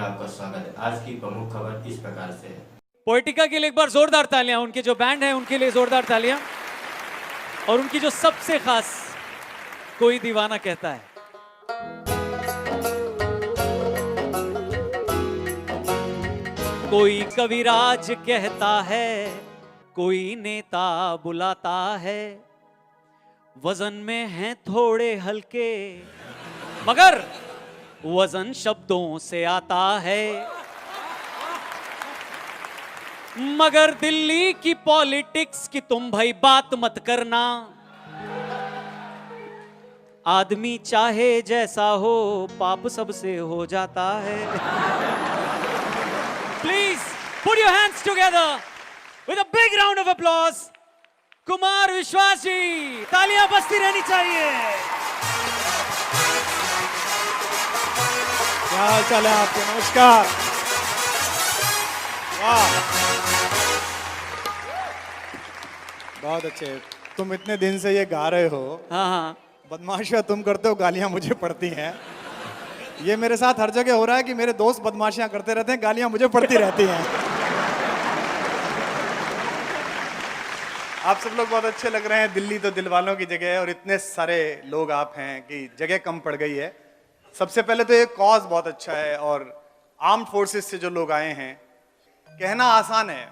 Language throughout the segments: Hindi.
आपका स्वागत है। आज की प्रमुख खबर इस प्रकार से है। पोएटिका के लिए एक बार जोरदार तालियां, उनके जो बैंड है उनके लिए जोरदार तालियां, और उनकी जो सबसे खास कोई दीवाना कहता है। कोई कविराज कहता है, कोई नेता बुलाता है, वजन में हैं थोड़े हल्के मगर वजन शब्दों से आता है। मगर दिल्ली की पॉलिटिक्स की तुम भाई बात मत करना, आदमी चाहे जैसा हो पाप सबसे हो जाता है। Please put your hands together with a big round of applause, Kumar विश्वास जी। तालियां बजती रहनी चाहिए। क्या हाल चाल है आपके? नमस्कार। वाह, बहुत अच्छे। तुम इतने दिन से ये गा रहे हो। हाँ हाँ, बदमाशियां तुम करते हो, गालियां मुझे पड़ती हैं। ये मेरे साथ हर जगह हो रहा है कि मेरे दोस्त बदमाशियां करते रहते हैं, गालियां मुझे पड़ती रहती हैं। आप सब लोग बहुत अच्छे लग रहे हैं। दिल्ली तो दिल वालों की जगह है और इतने सारे लोग आप हैं कि जगह कम पड़ गई है। सबसे पहले तो ये कॉज बहुत अच्छा है और आर्म्ड फोर्सेस से जो लोग आए हैं, कहना आसान है।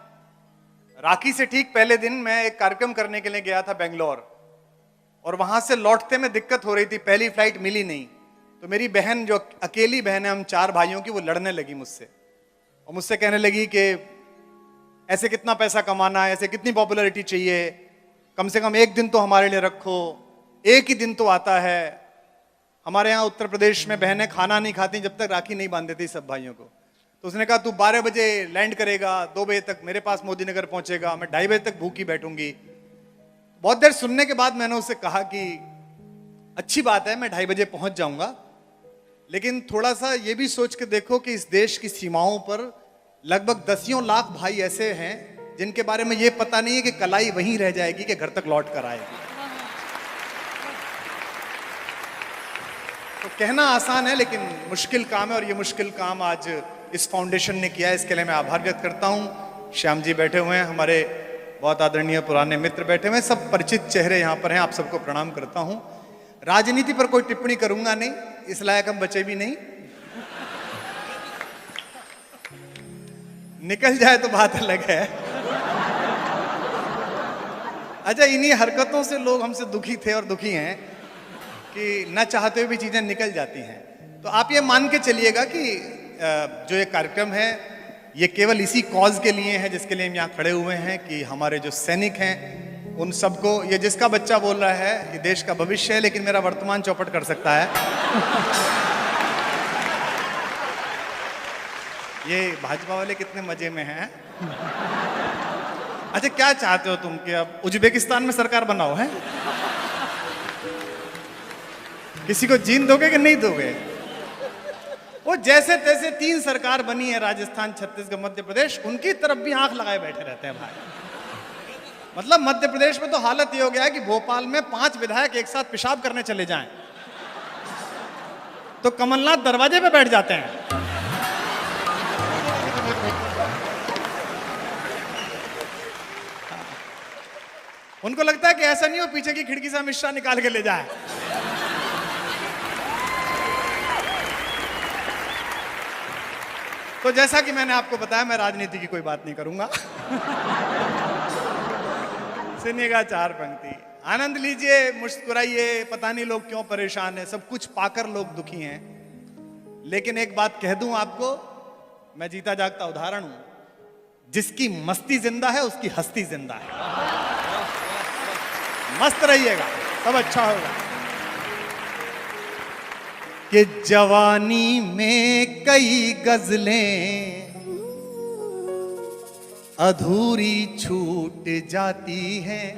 राखी से ठीक पहले दिन मैं एक कार्यक्रम करने के लिए गया था बेंगलोर, और वहां से लौटते में दिक्कत हो रही थी, पहली फ्लाइट मिली नहीं। तो मेरी बहन, जो अकेली बहन है, हम 4 भाइयों की, वो लड़ने लगी मुझसे और मुझसे कहने लगी कि ऐसे कितना पैसा कमाना है, ऐसे कितनी पॉपुलैरिटी चाहिए, कम से कम एक दिन तो हमारे लिए रखो, एक ही दिन तो आता है। हमारे यहाँ उत्तर प्रदेश में बहनें खाना नहीं खाती जब तक राखी नहीं बांध देती सब भाइयों को। तो उसने कहा तू 12 बजे लैंड करेगा, 2 बजे तक मेरे पास मोदी नगर पहुंचेगा, मैं 2:30 बजे तक भूखी बैठूंगी। बहुत देर सुनने के बाद मैंने उससे कहा कि अच्छी बात है, मैं 2:30 बजे पहुंच जाऊंगा, लेकिन थोड़ा सा ये भी सोच के देखो कि इस देश की सीमाओं पर लगभग 10 लाख भाई ऐसे हैं जिनके बारे में ये पता नहीं है कि कलाई वहीं रह जाएगी कि घर तक लौट कर आएगी। तो कहना आसान है लेकिन मुश्किल काम है, और ये मुश्किल काम आज इस फाउंडेशन ने किया है। इसके लिए मैं आभार व्यक्त करता हूँ। श्याम जी बैठे हुए हैं, हमारे बहुत आदरणीय पुराने मित्र बैठे हुए हैं, सब परिचित चेहरे यहाँ पर हैं। आप सबको प्रणाम करता हूँ। राजनीति पर कोई टिप्पणी करूंगा नहीं, इस लायक हम बचे भी नहीं। निकल जाए तो बात अलग है। अच्छा, इन्हीं हरकतों से लोग हमसे दुखी थे और दुखी हैं कि न चाहते हुए भी चीजें निकल जाती हैं। तो आप ये मान के चलिएगा कि जो ये कार्यक्रम है ये केवल इसी कॉज के लिए है जिसके लिए हम यहाँ खड़े हुए हैं, कि हमारे जो सैनिक हैं उन सबको, ये जिसका बच्चा बोल रहा है ये देश का भविष्य है, लेकिन मेरा वर्तमान चौपट कर सकता है। ये भाजपा वाले कितने मजे में हैं। अच्छा, क्या चाहते हो तुम कि अब उज्बेकिस्तान में सरकार बनाओ? है किसी को जीन दोगे कि नहीं दोगे? वो जैसे तैसे 3 सरकार बनी है, राजस्थान, छत्तीसगढ़, मध्य प्रदेश, उनकी तरफ भी आंख लगाए बैठे रहते हैं भाई। मतलब मध्य प्रदेश में तो हालत ये हो गया है कि भोपाल में 5 विधायक एक साथ पेशाब करने चले जाएं तो कमलनाथ दरवाजे पे बैठ जाते हैं। उनको लगता है कि ऐसा नहीं हो पीछे की खिड़की से अमित शाह निकाल के ले जाए। तो जैसा कि मैंने आपको बताया, मैं राजनीति की कोई बात नहीं करूंगा। सुनिएगा 4 पंक्ति, आनंद लीजिए, मुस्कुराइए। पता नहीं लोग क्यों परेशान हैं, सब कुछ पाकर लोग दुखी हैं। लेकिन एक बात कह दूं आपको, मैं जीता जागता उदाहरण हूं। जिसकी मस्ती जिंदा है उसकी हस्ती जिंदा है। मस्त रहिएगा, सब अच्छा होगा। कि जवानी में कई गजलें अधूरी छूट जाती हैं,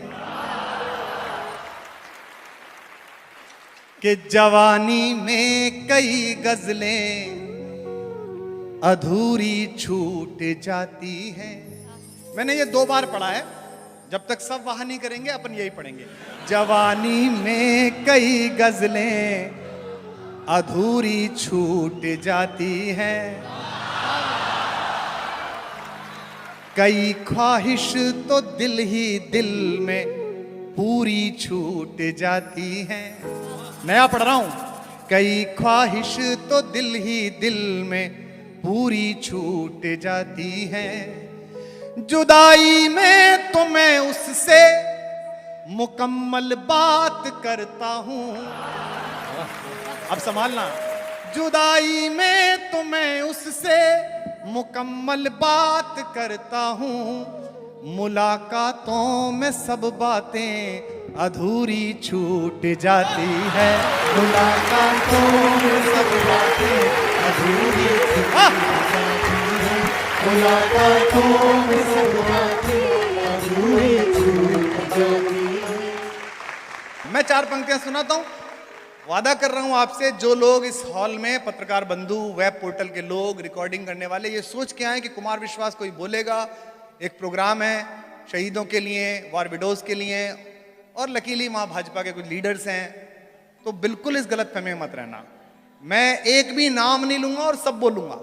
कि जवानी में कई गजलें अधूरी छूट जाती हैं। मैंने ये 2 बार पढ़ा है, जब तक सब वाह नहीं करेंगे अपन यही पढ़ेंगे। जवानी में कई गजलें अधूरी छूट जाती हैं, कई ख्वाहिश तो दिल ही दिल में पूरी छूट जाती हैं। नया पढ़ रहा हूं। कई ख्वाहिश तो दिल ही दिल में पूरी छूट जाती हैं। जुदाई में तो मैं उससे मुकम्मल बात करता हूं। अब संभालना। जुदाई में तो मैं उससे मुकम्मल बात करता हूं। मुलाकातों में सब बातें अधूरी छूट जाती है। मुलाकातों में सब बातें अधूरी छूट जाती है। मुलाकातों में सब बातें अधूरी छूट जाती है। मैं 4 पंक्तियां सुनाता हूं। वादा कर रहा हूं आपसे, जो लोग इस हॉल में, पत्रकार बंधु, वेब पोर्टल के लोग, रिकॉर्डिंग करने वाले, ये सोच के आए कि कुमार विश्वास कोई बोलेगा, एक प्रोग्राम है शहीदों के लिए, वॉर विडोज के लिए, और लकीली वहां भाजपा के कुछ लीडर्स हैं, तो बिल्कुल इस गलतफहमी में मत रहना। मैं एक भी नाम नहीं लूंगा और सब बोलूंगा।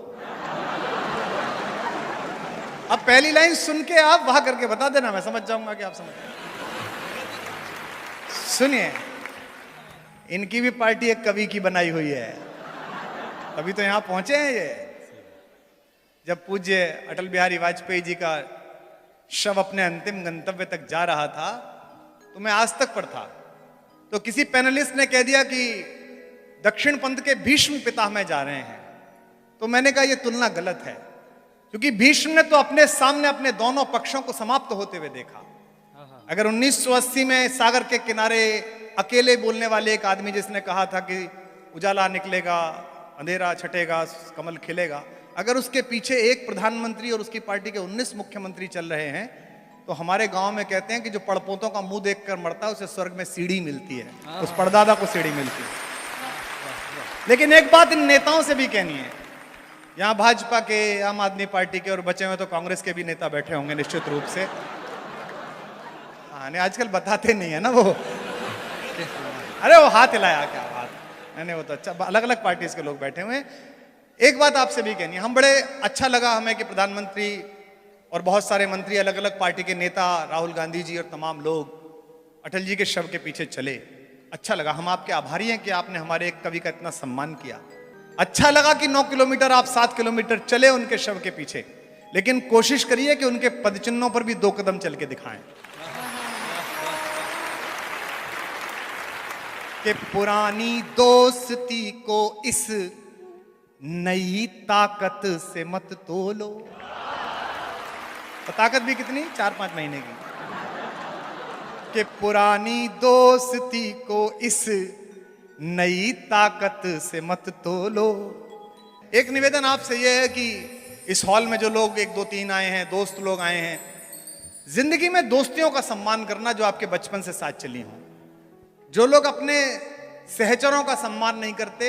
अब पहली लाइन सुन के आप वहां करके बता देना, मैं समझ जाऊंगा कि आप समझ गए। सुनिए, इनकी भी पार्टी एक कवि की बनाई हुई है, अभी तो यहां पहुंचे हैं ये। जब पूज्य अटल बिहारी वाजपेयी जी का शव अपने अंतिम गंतव्य तक जा रहा था, तो मैं आज तक पर था, तो किसी पैनलिस्ट ने कह दिया कि दक्षिण पंथ के भीष्म पितामह जा रहे हैं। तो मैंने कहा यह तुलना गलत है, क्योंकि भीष्म ने तो अपने सामने अपने दोनों पक्षों को समाप्त होते हुए देखा। अगर 1980 में सागर के किनारे अकेले बोलने वाले एक आदमी जिसने कहा था कि उजाला निकलेगा, अंधेरा छटेगा, कमल खिलेगा, अगर उसके पीछे एक प्रधानमंत्री और उसकी पार्टी के 19 मुख्यमंत्री चल रहे हैं, तो हमारे गांव में कहते हैं कि जो पड़पोतों का मुंह देखकर मरता है उसे स्वर्ग में सीढ़ी मिलती है, उस परदादा को सीढ़ी मिलती है। लेकिन एक बात इन नेताओं से भी कहनी है, यहां भाजपा के, आम आदमी पार्टी के, और बचे हुए तो कांग्रेस के भी नेता बैठे होंगे निश्चित रूप से। हाँ, नहीं आजकल बताते नहीं है ना वो। अरे वो हाथ हिलाया, क्या बात, नहीं वो तो अच्छा, अलग अलग पार्टी के लोग बैठे हुए हैं। एक बात आपसे भी कहनी है, हम बड़े अच्छा लगा हमें कि प्रधानमंत्री और बहुत सारे मंत्री, अलग अलग पार्टी के नेता, राहुल गांधी जी और तमाम लोग अटल जी के शव के पीछे चले। अच्छा लगा, हम आपके आभारी हैं कि आपने हमारे एक कवि का इतना सम्मान किया। अच्छा लगा कि 9 किलोमीटर आप 7 किलोमीटर चले उनके शव के पीछे, लेकिन कोशिश करिए कि उनके पदचिन्हों पर भी 2 कदम चल के दिखाएं कि पुरानी दोस्ती को इस नई ताकत से मत तोलो। तो ताकत भी कितनी, 4-5 महीने की। कि पुरानी दोस्ती को इस नई ताकत से मत तोलो। एक निवेदन आपसे यह है कि इस हॉल में जो लोग 1, 2, 3 आए हैं, दोस्त लोग आए हैं, जिंदगी में दोस्तियों का सम्मान करना जो आपके बचपन से साथ चली हों। जो लोग अपने सहचरों का सम्मान नहीं करते,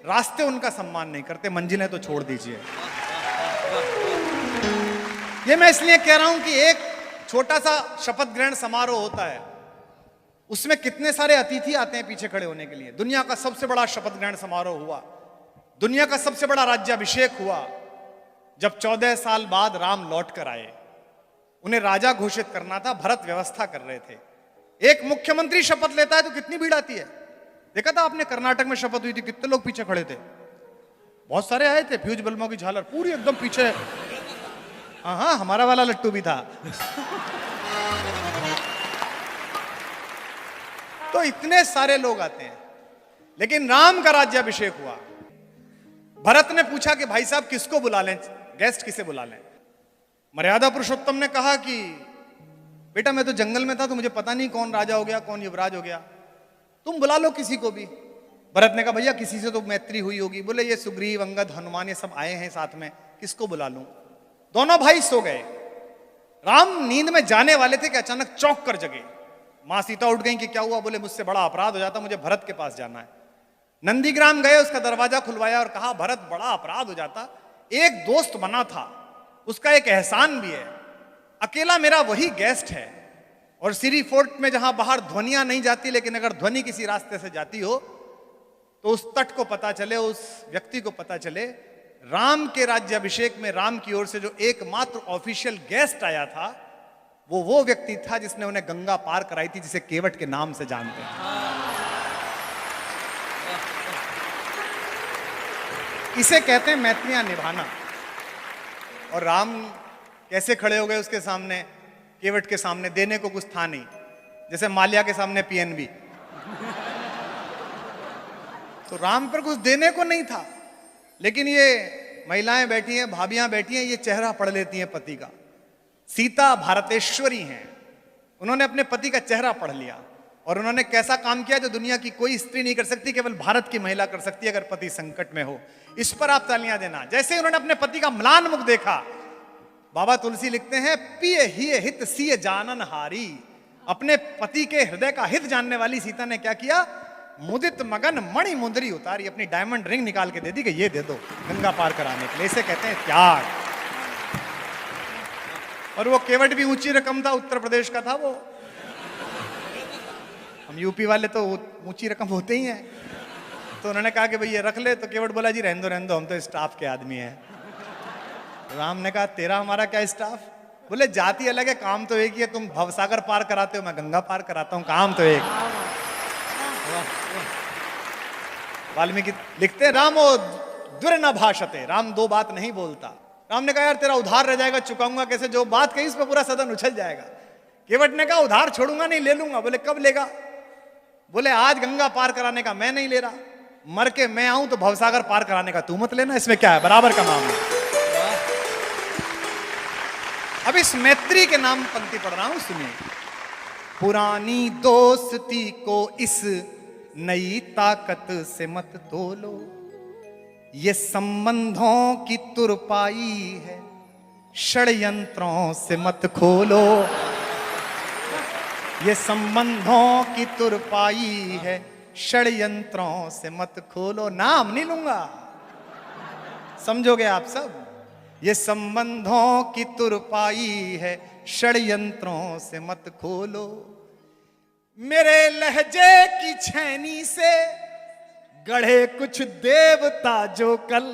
रास्ते उनका सम्मान नहीं करते, मंजिलें तो छोड़ दीजिए। ये मैं इसलिए कह रहा हूं कि एक छोटा सा शपथ ग्रहण समारोह होता है, उसमें कितने सारे अतिथि आते हैं पीछे खड़े होने के लिए। दुनिया का सबसे बड़ा शपथ ग्रहण समारोह हुआ, दुनिया का सबसे बड़ा राज्याभिषेक हुआ, जब 14 साल बाद राम लौट कर आए। उन्हें राजा घोषित करना था, भरत व्यवस्था कर रहे थे। एक मुख्यमंत्री शपथ लेता है तो कितनी भीड़ आती है। देखा था आपने, कर्नाटक में शपथ हुई थी, कितने लोग पीछे खड़े थे, बहुत सारे आए थे, फ्यूज बल्बों की झालर पूरी एकदम पीछे। हाँ, हमारा वाला लट्टू भी था। तो इतने सारे लोग आते हैं, लेकिन राम का राज्याभिषेक हुआ। भरत ने पूछा कि भाई साहब किसको बुला लें, गेस्ट किसे बुला लें। मर्यादा पुरुषोत्तम ने कहा कि बेटा मैं तो जंगल में था, तो मुझे पता नहीं कौन राजा हो गया, कौन युवराज हो गया, तुम बुला लो किसी को भी। भरत ने कहा भैया किसी से तो मैत्री हुई होगी। बोले ये सुग्रीव, अंगद, हनुमान ये सब आए हैं साथ में, किसको बुला लूं। दोनों भाई सो गए। राम नींद में जाने वाले थे कि अचानक चौंक कर जगे। मां सीता उठ गई कि क्या हुआ। बोले मुझसे बड़ा अपराध हो जाता, मुझे भरत के पास जाना है। नंदीग्राम गए, उसका दरवाजा खुलवाया और कहा भरत बड़ा अपराध हो जाता, एक दोस्त बना था, उसका एक एहसान भी है, अकेला मेरा वही गेस्ट है, और सीरी फोर्ट में जहां बाहर ध्वनियां नहीं जाती, लेकिन अगर ध्वनि किसी रास्ते से जाती हो तो उस तट को पता चले, उस व्यक्ति को पता चले राम के राज्याभिषेक में राम की ओर से जो एकमात्र ऑफिशियल गेस्ट आया था, वो व्यक्ति था जिसने उन्हें गंगा पार कराई थी, जिसे केवट के नाम से जानते हैं। इसे कहते हैं मैत्रियां निभाना। और राम कैसे खड़े हो गए उसके सामने, केवट के सामने? देने को कुछ था नहीं, जैसे माल्या के सामने पीएनबी। तो राम पर कुछ देने को नहीं था, लेकिन ये महिलाएं बैठी हैं, भाभियां बैठी हैं, ये चेहरा पढ़ लेती हैं पति का। सीता भारतेश्वरी हैं, उन्होंने अपने पति का चेहरा पढ़ लिया और उन्होंने कैसा काम किया जो दुनिया की कोई स्त्री नहीं कर सकती, केवल भारत की महिला कर सकती है अगर पति संकट में हो। इस पर आप तालियां देना। जैसे उन्होंने अपने पति का म्लान मुख देखा, बाबा तुलसी लिखते हैं, पिय ही हित सिय जानन हारी। अपने पति के हृदय का हित जानने वाली सीता ने क्या किया? मुदित मगन मणि मुंदरी उतारी, अपनी डायमंड रिंग निकाल के दे दी कि ये दे दो गंगा पार कराने के लिए। इसे कहते हैं त्याग। और वो केवट भी ऊंची रकम था, उत्तर प्रदेश का था वो। हम यूपी वाले तो ऊंची रकम होते ही हैं। तो उन्होंने कहा कि भाई ये रख ले, तो केवट बोला जी रहने दो, हम तो स्टाफ के आदमी हैं। राम ने कहा तेरा हमारा क्या स्टाफ? बोले जाति अलग है, काम तो एक ही है। तुम भवसागर पार कराते हो, मैं गंगा पार कराता हूं, काम तो एक। वाल्मीकि लिखते हैं, रामो दुर न भाषते, राम दो बात नहीं बोलता। राम ने कहा यार तेरा उधार रह जाएगा, चुकाऊंगा कैसे? जो बात कही उस पर पूरा सदन उछल जाएगा। केवट ने कहा उधार छोड़ूंगा नहीं, ले लूंगा। बोले कब लेगा? बोले आज गंगा पार कराने का मैं नहीं ले रहा, मर के मैं आऊं तो भवसागर पार कराने का तू मत लेना, इसमें क्या है, बराबर का मामला। अब इस मैत्री के नाम पंक्ति पढ़ रहा हूं, सुनिए। पुरानी दोस्ती को इस नई ताकत से मत तोलो, ये संबंधों की तुरपाई है, षड्यंत्रों से मत खोलो। ये संबंधों की तुरपाई है, षड्यंत्रों से मत खोलो। नाम नहीं लूंगा, समझोगे आप सब। ये संबंधों की तुरपाई है, षड्यंत्रों से मत खोलो। मेरे लहजे की छैनी से गढ़े कुछ देवता जो कल,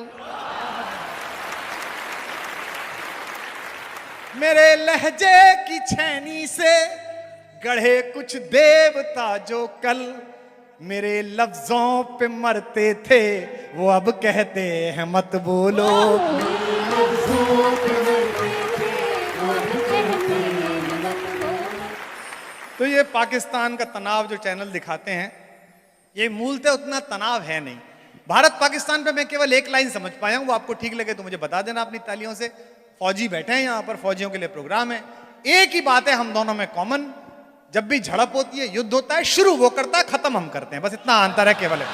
मेरे लहजे की छैनी से गढ़े कुछ देवता जो कल, मेरे लफ्जों पे मरते थे वो अब कहते हैं मत बोलो। तो ये पाकिस्तान का तनाव जो चैनल दिखाते हैं, ये मूलतः उतना तनाव है नहीं। भारत पाकिस्तान पे मैं केवल एक लाइन समझ पाया हूं, वो आपको ठीक लगे तो मुझे बता देना अपनी तालियों से। फौजी बैठे हैं यहाँ पर, फौजियों के लिए प्रोग्राम है। एक ही बात है हम दोनों में कॉमन, जब भी झड़प होती है, युद्ध होता है, शुरू वो करता है, खत्म हम करते हैं, बस इतना अंतर है केवल।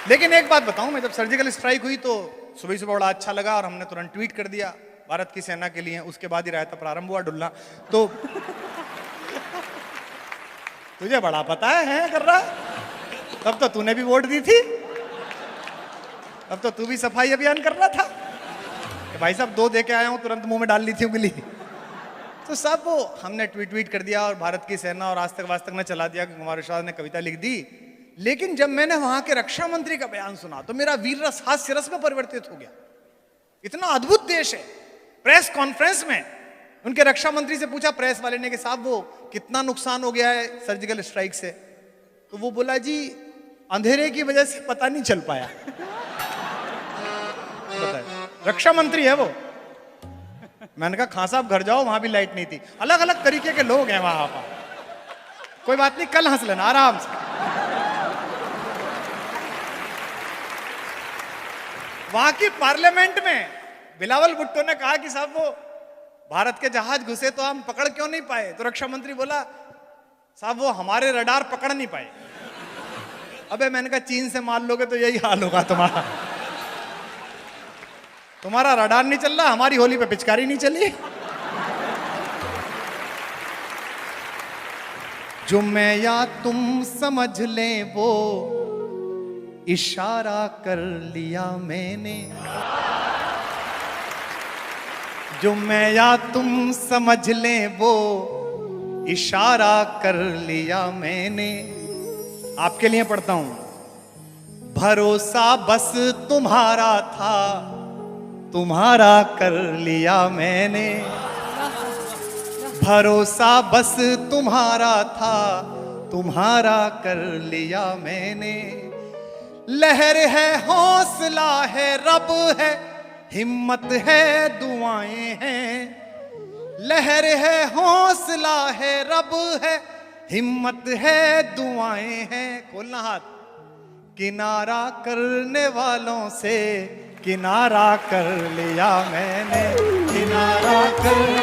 लेकिन एक बात बताऊं, मैं जब सर्जिकल स्ट्राइक हुई तो सुबह सुबह बड़ा अच्छा लगा और हमने तुरंत ट्वीट कर दिया भारत की सेना के लिए। उसके बाद ही रायता प्रारंभ हुआ डुल्ला। तो तुझे बड़ा पता है कर रहा, तब तो तूने भी वोट दी थी, तब तो तू भी सफाई अभियान कर रहा था। भाई साहब 2 दे के आया हूं, तुरंत मुंह में डाल ली थी उंगली। तो सब वो हमने ट्वीट कर दिया और भारत की सेना और आज तक वास्तव में चला दिया कि कुमार विश्वास ने कविता लिख दी। लेकिन जब मैंने वहां के रक्षा मंत्री का बयान सुना तो मेरा वीर रस हास्य रस में परिवर्तित हो गया। इतना अद्भुत देश है। प्रेस कॉन्फ्रेंस में उनके रक्षा मंत्री से पूछा प्रेस वाले ने कि साहब वो कितना नुकसान हो गया है सर्जिकल स्ट्राइक से? तो वो बोला जी अंधेरे की वजह से पता नहीं चल पाया। रक्षा मंत्री है वो। मैंने कहा खां साहब घर जाओ, वहां भी लाइट नहीं थी। अलग अलग तरीके के लोग हैं वहां पर। कोई बात नहीं, कल हंस लेना आराम से। वहां की पार्लियामेंट में बिलावल भुट्टो ने कहा कि साहब वो भारत के जहाज घुसे तो हम पकड़ क्यों नहीं पाए? तो रक्षा मंत्री बोला साहब वो हमारे रडार पकड़ नहीं पाए। अबे मैंने कहा चीन से मार लोगे तो यही हाल होगा तुम्हारा। तुम्हारा रडार नहीं चल रहा, हमारी होली पे पिचकारी नहीं चली। जो मैं या तुम समझ ले वो इशारा कर लिया मैंने, जो मैं या तुम समझ ले वो इशारा कर लिया मैंने। आपके लिए पढ़ता हूं। भरोसा बस तुम्हारा था, तुम्हारा कर लिया मैंने। भरोसा बस तुम्हारा था, तुम्हारा कर लिया मैंने। लहर है, हौसला है, रब है, हिम्मत है, दुआएं हैं। लहर है, हौसला है, रब है, हिम्मत है, दुआएं हैं। खोलना हाथ। किनारा करने वालों से किनारा कर लिया मैंने, किनारा कर